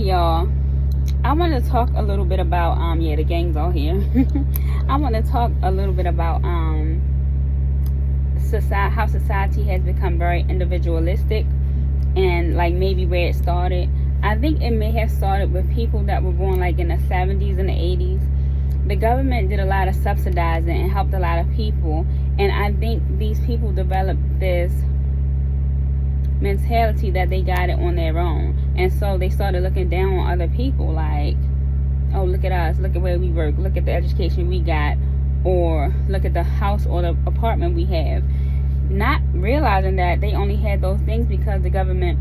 y'all, I want to talk a little bit about the gang's all here. I want to talk a little bit about society, how society has become very individualistic, and like maybe where it started. I think it may have started with people that were born like in the 70s and the 80s. The government did a lot of subsidizing and helped a lot of people, and I think these people developed this mentality that they got it on their own, and so they started looking down on other people like, oh, look at us, look at where we work, look at the education we got, or look at the house or the apartment we have, not realizing that they only had those things because the government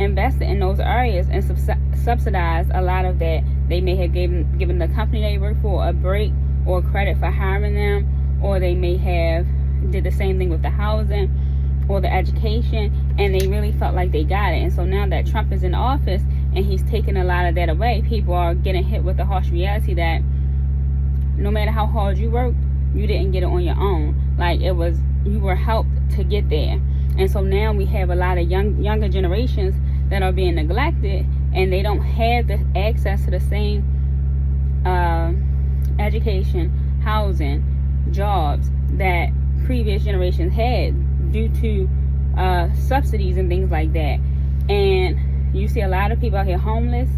invested in those areas and subsidized a lot of that. They may have given the company they work for a break or credit for hiring them, or they may have did the same thing with the housing or the education, and they really felt like they got it. And so now that Trump is in office and he's taking a lot of that away, people are getting hit with the harsh reality that no matter how hard you worked, you didn't get it on your own. Like, it was, you were helped to get there. And so now we have a lot of younger generations that are being neglected, and they don't have the access to the same education, housing, jobs that previous generations had due to subsidies and things like that. And you see a lot of people out here homeless,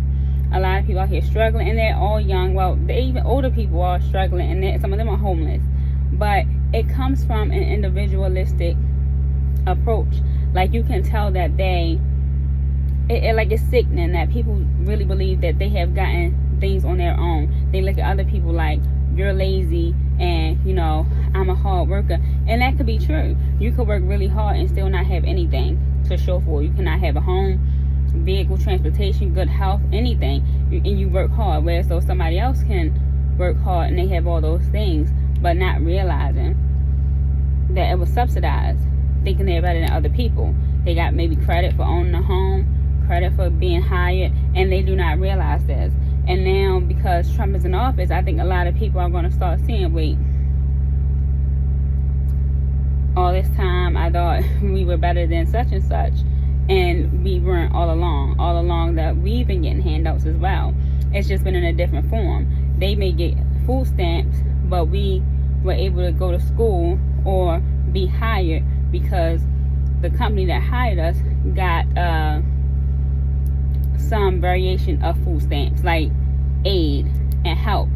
a lot of people out here struggling, and they're all young. Well, even older people are struggling, and some of them are homeless. But it comes from an individualistic approach. Like, you can tell that it's sickening that people really believe that they have gotten things on their own. They look at other people like, you're lazy, and I'm a hard worker. And that could be true. You could work really hard and still not have anything to show for. You cannot have a home, vehicle, transportation, good health, anything, and you work hard. Whereas though somebody else can work hard and they have all those things, but not realizing that it was subsidized, thinking they're better than other people. They got maybe credit for owning a home, credit for being hired, and they do not realize this. And now, because Trump is in office, I think a lot of people are going to start seeing, wait, all this time I thought we were better than such and such, and we weren't all along that we've been getting handouts as well. It's just been in a different form. They may get food stamps, but we were able to go to school or be hired because the company that hired us got some variation of food stamps, like aid and help.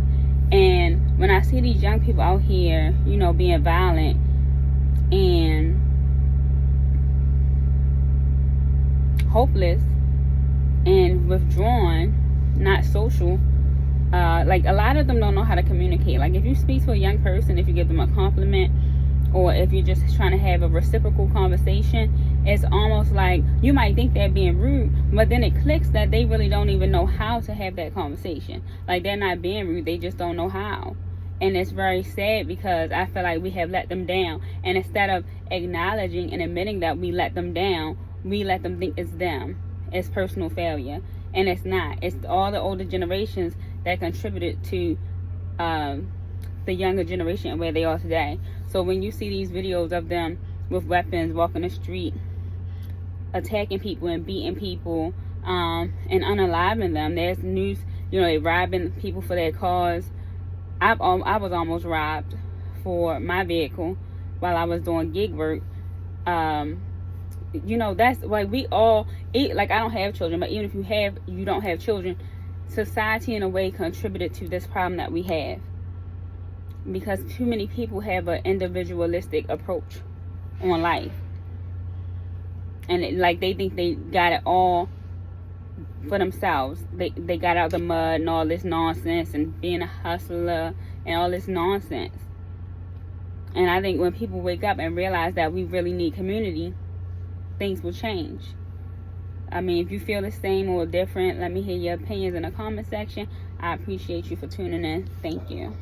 And when I see these young people out here, being violent and hopeless and withdrawn, not social, like, a lot of them don't know how to communicate. Like, if you speak to a young person, if you give them a compliment, or if you're just trying to have a reciprocal conversation, it's almost like you might think they're being rude, but then it clicks that they really don't even know how to have that conversation. Like, they're not being rude, they just don't know how. And it's very sad because I feel like we have let them down. And instead of acknowledging and admitting that we let them down, we let them think it's them. It's personal failure. And it's not. It's all the older generations that contributed to the younger generation and where they are today. So when you see these videos of them with weapons walking the street, attacking people and beating people, and unaliving them, there's news, they robbing people for their cars. I was almost robbed for my vehicle while I was doing gig work. That's like, we all eat. Like, I don't have children, but even if you don't have children, society in a way contributed to this problem that we have, because too many people have an individualistic approach on life, and they think they got it all for themselves. They got out the mud and all this nonsense, and being a hustler and all this nonsense. And I think when people wake up and realize that we really need community, things will change. I mean, if you feel the same or different, let me hear your opinions in the comment section. I appreciate you for tuning in. Thank you.